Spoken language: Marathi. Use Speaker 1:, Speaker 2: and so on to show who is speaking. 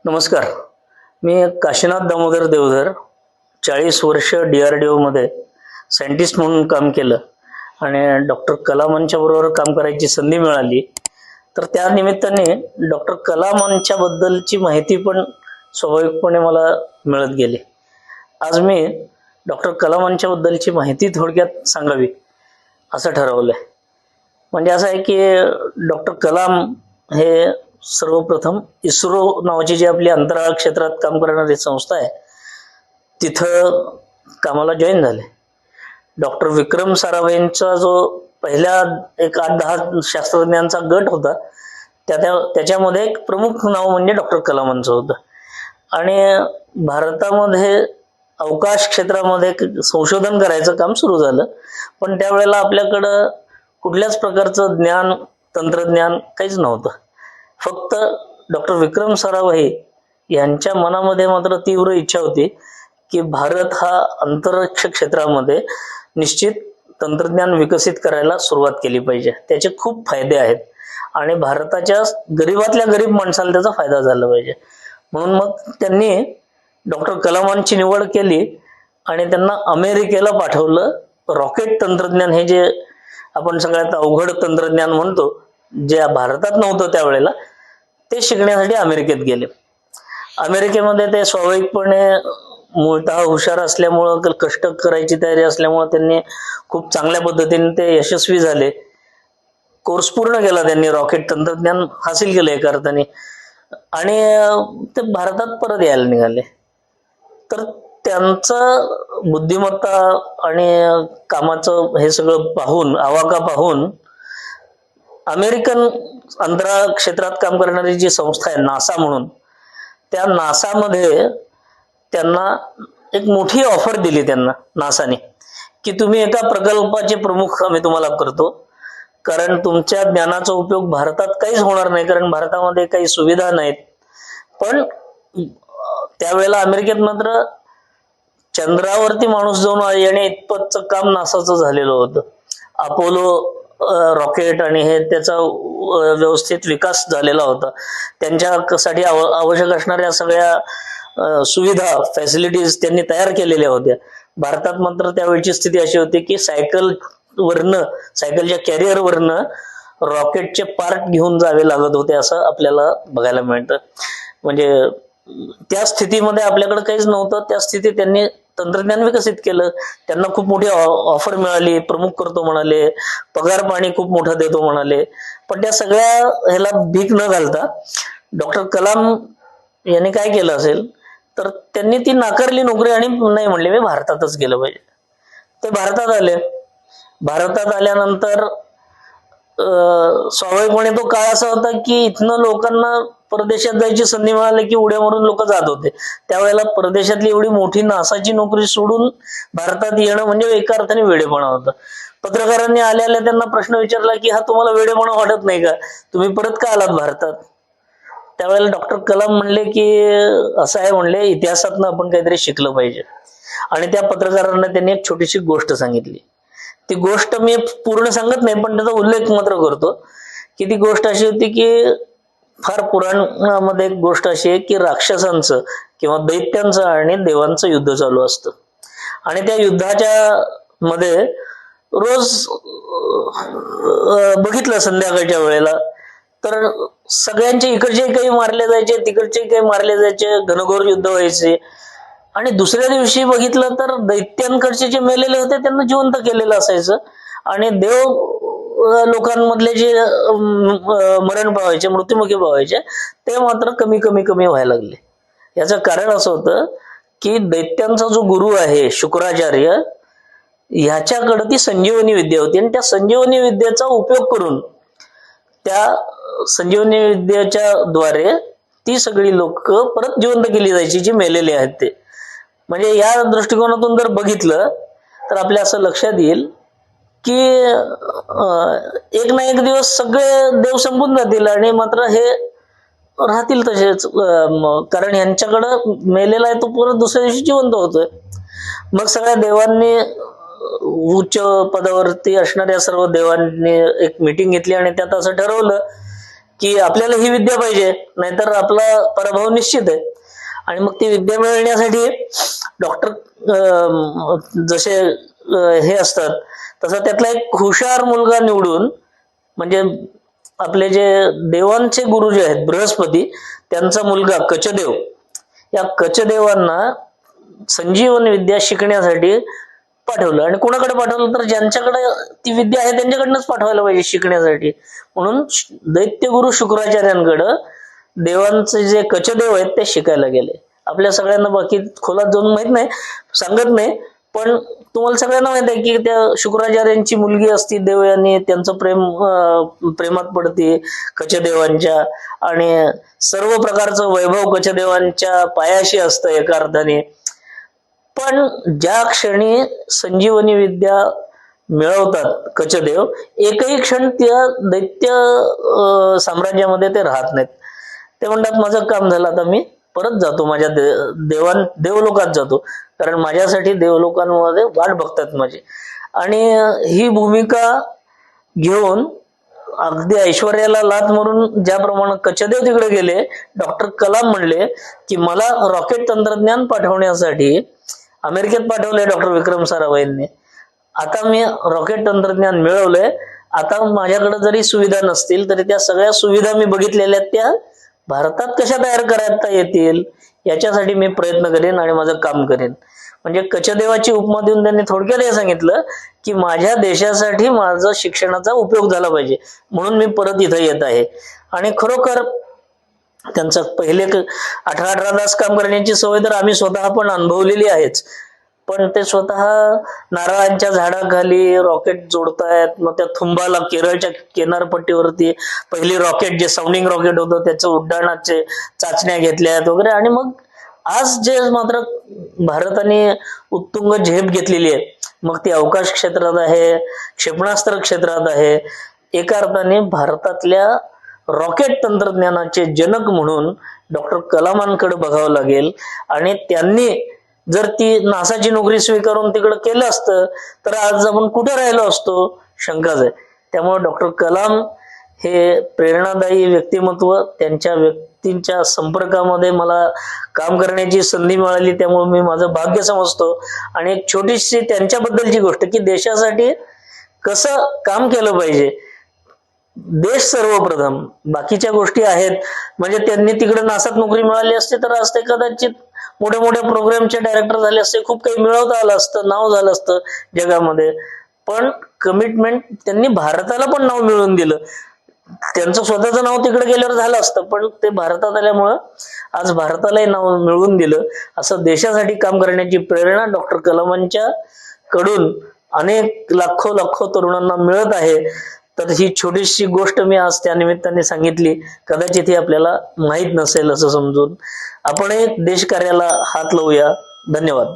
Speaker 1: नमस्कार. मी काशीनाथ दामोदर देवधर 40 वर्ष DRDO मध्ये सायंटिस्ट म्हणून काम केलं आणि डॉक्टर कलामांच्या बरोबर काम करायची संधी मिळाली. तर त्या निमित्ताने डॉक्टर कलामांच्या बद्दलची माहिती पण स्वाभाविकपणे मला मिळत गेली. आज मी डॉक्टर कलामांच्या बद्दलची माहिती थोडक्यात सांगावी असं ठरवलंय. म्हणजे असं आहे की डॉक्टर कलाम हे सर्वप्रथम इस्रो नावाची जी आपली अंतराळ क्षेत्रात काम करणारी संस्था आहे तिथं कामाला जॉईन झाले. डॉक्टर विक्रम साराभाईंचा जो पहिल्या एक 8-10 शास्त्रज्ञांचा गट होता त्याच्यामध्ये एक प्रमुख नाव म्हणजे डॉक्टर कलामांचं होतं. आणि भारतामध्ये अवकाश क्षेत्रामध्ये संशोधन करायचं काम सुरू झालं. पण त्यावेळेला आपल्याकडं कुठल्याच प्रकारचं ज्ञान तंत्रज्ञान काहीच नव्हतं. फक्त डॉक्टर विक्रम साराभाई यांच्या मनामध्ये मात्र तीव्र इच्छा होती की भारत हा अंतरिक्ष क्षेत्रामध्ये निश्चित तंत्रज्ञान विकसित करायला सुरुवात केली पाहिजे. त्याचे खूप फायदे आहेत आणि भारताच्या गरीबातल्या गरीब माणसाला त्याचा फायदा झाला पाहिजे. म्हणून मग त्यांनी डॉक्टर कलामांची निवड केली आणि त्यांना अमेरिकेला पाठवलं. रॉकेट तंत्रज्ञान हे जे आपण सगळ्यात अवघड तंत्रज्ञान म्हणतो, जे भारतात नव्हतं त्यावेळेला, ते शिकण्यासाठी अमेरिकेत गेले. अमेरिकेमध्ये ते स्वाभाविकपणे मूळतः हुशार असल्यामुळं, कष्ट करायची तयारी असल्यामुळं त्यांनी खूप चांगल्या पद्धतीने ते यशस्वी झाले. कोर्स पूर्ण केला त्यांनी, रॉकेट तंत्रज्ञान हासिल केलं एका अर्थाने आणि ते भारतात परत यायला निघाले. तर त्यांचं बुद्धिमत्ता आणि कामाचं हे सगळं पाहून, आवाका पाहून, अमेरिकन अंतराळ क्षेत्रात काम करणारी जी संस्था आहे नासा म्हणून, त्या नासामध्ये त्यांना एक मोठी ऑफर दिली त्यांना नासाने की तुम्ही एका प्रकल्पाचे प्रमुख आम्ही तुम्हाला करतो, कारण तुमच्या ज्ञानाचा उपयोग भारतात काहीच होणार नाही, कारण भारतामध्ये काही सुविधा नाहीत. पण त्यावेळेला अमेरिकेत मात्र चंद्रावरती माणूस जाऊन येणे इतपतचं काम नासाचं झालेलं होतं. अपोलो रॉकेट आणि हे त्याचा व्यवस्थित विकास झालेला होता. त्यांच्यासाठी आवश्यक असणाऱ्या सगळ्या सुविधा फॅसिलिटीज त्यांनी तयार केलेल्या होत्या. भारतात मात्र त्यावेळची स्थिती अशी होती की सायकलच्या कॅरियरवरनं रॉकेटचे पार्ट घेऊन जावे लागत होते, असं आपल्याला बघायला मिळतं. म्हणजे त्या स्थितीमध्ये आपल्याकडे काहीच नव्हतं. त्या स्थितीत त्यांनी तंत्रज्ञान विकसित केलं. त्यांना खूप मोठी ऑफर मिळाली, प्रमुख करतो म्हणाले, पगार पाणी खूप मोठा देतो म्हणाले. पण त्या सगळ्या ह्याला भीक न घालता डॉक्टर कलाम यांनी काय केलं असेल तर त्यांनी ती नाकारली नोकरी आणि नाही म्हणले मी भारतातच गेलं पाहिजे. ते भारतात आले. भारतात आल्यानंतर स्वाभाविकपणे तो काळ असा होता की इथनं लोकांना परदेशात जायची संधी मिळाली की उड्या मारून लोक जात होते. त्यावेळेला परदेशातली एवढी मोठी नासाची नोकरी सोडून भारतात येणं म्हणजे एका अर्थाने वेडेपणा होता. पत्रकारांनी आल्या त्यांना प्रश्न विचारला की हा तुम्हाला वेडेपणा वाटत नाही का, तुम्ही परत का आलात भारतात? त्यावेळेला डॉक्टर कलाम म्हणले की असं आहे, म्हणले इतिहासातनं आपण काहीतरी शिकलं पाहिजे. आणि त्या पत्रकारांना त्यांनी एक छोटीशी गोष्ट सांगितली. ती गोष्ट मी पूर्ण सांगत नाही पण त्याचा उल्लेख मात्र करतो की ती गोष्ट अशी होती की फार पुराणामध्ये एक गोष्ट अशी आहे की राक्षसांचं किंवा दैत्यांचं आणि देवांचं युद्ध चालू असतं. आणि त्या युद्धाच्या मध्ये रोज बघितलं संध्याकाळच्या वेळेला तर सगळ्यांचे इकडचे काही मारले जायचे, तिकडचे काही मारले जायचे, घनघोर युद्ध व्हायचे. आणि दुसऱ्या दिवशी बघितलं तर दैत्यांकडचे जे मेलेले होते त्यांना जिवंत केलेलं असायचं आणि देव लोकांमधले जे मरण पावायचे, मृत्युमुखी पावायचे, ते मात्र कमी कमी कमी व्हायला लागले. याचं कारण असं होतं की दैत्यांचा जो गुरु आहे शुक्राचार्य, ह्याच्याकडे ती संजीवनी विद्या होती आणि त्या संजीवनी विद्येचा उपयोग करून त्या संजीवनी विद्येच्या द्वारे ती सगळी लोक परत जिवंत केली जायची जी मेलेली आहेत ते. म्हणजे या दृष्टिकोनातून जर बघितलं तर आपल्या असं लक्षात येईल की एक ना एक दिवस सगळे देव संपून जातील आणि मात्र हे राहतील तसेच, कारण यांच्याकडं मेलेला आहे तो परत दुसऱ्या दिवशी जिवंत होतोय. मग सगळ्या देवांनी, उच्च पदावरती असणाऱ्या सर्व देवांनी एक मीटिंग घेतली आणि त्यात असं ठरवलं की आपल्याला ही विद्या पाहिजे, नाहीतर आपला पराभव निश्चित आहे. आणि मग ती विद्या मिळवण्यासाठी डॉक्टर जसे हे असतात, तसं त्यातला एक हुशार मुलगा निवडून, म्हणजे आपले जे देवांचे गुरु जे आहेत बृहस्पती, त्यांचा मुलगा कचदेव, या कचदेवांना संजीवन विद्या शिकण्यासाठी पाठवलं. आणि कोणाकडे पाठवलं तर ज्यांच्याकडे ती विद्या आहे त्यांच्याकडनंच पाठवायला पाहिजे शिकण्यासाठी. म्हणून दैत्यगुरु शुक्राचार्यांकडं देवांचे जे कचदेव आहेत ते शिकायला गेले. आपल्या सगळ्यांना बाकी खोलात जाऊन माहित नाही, सांगत नाही, पण तुम्हाला सगळ्यांना माहित आहे की त्या शुक्राचार्यांची मुलगी असती देवयानी, त्यांचं प्रेमात पडते कचदेवांच्या, आणि सर्व प्रकारचं वैभव कचदेवांच्या पायाशी असतं एका अर्थाने. पण ज्या क्षणी संजीवनी विद्या मिळवतात कचदेव, एकही क्षण त्या दैत्य साम्राज्यामध्ये ते राहत नाहीत. ते म्हणतात माझं काम झालं, आता मी परत जातो माझ्या देवलोकात जातो, कारण माझ्यासाठी देवलोकांमध्ये वाट बघतात माझी. आणि ही भूमिका घेऊन अगदी ऐश्वर्याला लाथ मारून ज्याप्रमाणे कचदेव तिकडे गेले, डॉक्टर कलाम म्हणले की मला रॉकेट तंत्रज्ञान पाठवण्यासाठी अमेरिकेत पाठवलंय डॉक्टर विक्रम साराभाईंनी. आता मी रॉकेट तंत्रज्ञान मिळवलंय, आता माझ्याकडे जरी सुविधा नसतील तरी त्या सगळ्या सुविधा मी बघितलेल्या त्या भारतात कशा तयार करता येतील याच्यासाठी मी प्रयत्न करेन आणि माझं काम करेन. म्हणजे कचदेवाची उपमा देऊन त्यांनी थोडक्यात हे सांगितलं की माझ्या देशासाठी माझा शिक्षणाचा उपयोग झाला पाहिजे, म्हणून मी परत इथं येत आहे. आणि खरोखर त्यांचं पहिले 18-18 तास काम करण्याची सवय तर आम्ही स्वतः पण अनुभवलेली आहेच. पण ते स्वतः नारळांच्या झाडाखाली रॉकेट जोडतायत, मग त्या थुंबाला केरळच्या किनारपट्टीवरती पहिली रॉकेट, जे साऊंडिंग रॉकेट होतं त्याचं उड्डाणाचे चाचण्या घेतल्यात वगैरे. आणि मग आज जे मात्र भारताने उत्तुंग झेप घेतलेली आहे, मग ती अवकाश क्षेत्रात आहे, क्षेपणास्त्र क्षेत्रात आहे. एका अर्थाने भारतातल्या रॉकेट तंत्रज्ञानाचे जनक म्हणून डॉक्टर कलामांकडे बघावं लागेल. आणि त्यांनी जर ती नासाची नोकरी स्वीकारून तिकडे केलं असतं तर आज आपण कुठे राहिलो असतो, शंकाच आहे. त्यामुळे डॉक्टर कलाम हे प्रेरणादायी व्यक्तिमत्व, त्यांच्या व्यक्तींच्या संपर्कामध्ये मला काम करण्याची संधी मिळाली, त्यामुळे मी माझं भाग्य समजतो. आणि एक छोटीशी त्यांच्याबद्दलची गोष्ट की देशासाठी कसं काम केलं पाहिजे, देश सर्वप्रथम, बाकीच्या गोष्टी आहेत. म्हणजे त्यांनी तिकडे नासात नोकरी मिळाली असते तर आज ते कदाचित मोठ्या मोठ्या प्रोग्रामचे डायरेक्टर झाले असते, खूप काही मिळवता आलं असतं, नाव झालं असतं जगामध्ये. पण कमिटमेंट, त्यांनी भारताला पण नाव मिळवून दिलं. त्यांचं स्वतःचं नाव तिकडे गेल्यावर झालं असतं, पण ते भारतात आल्यामुळं आज भारतालाही नाव मिळवून दिलं. असं देशासाठी काम करण्याची प्रेरणा डॉक्टर कलामांच्या कडून अनेक लाखो तरुणांना मिळत आहे. तर ही छोटीशी गोष्ट मी आज त्या निमित्ताने सांगितली. कदाचित ही आपल्याला माहीत नसेल असं समजून आपणही देशकार्याला हात लावूया. धन्यवाद.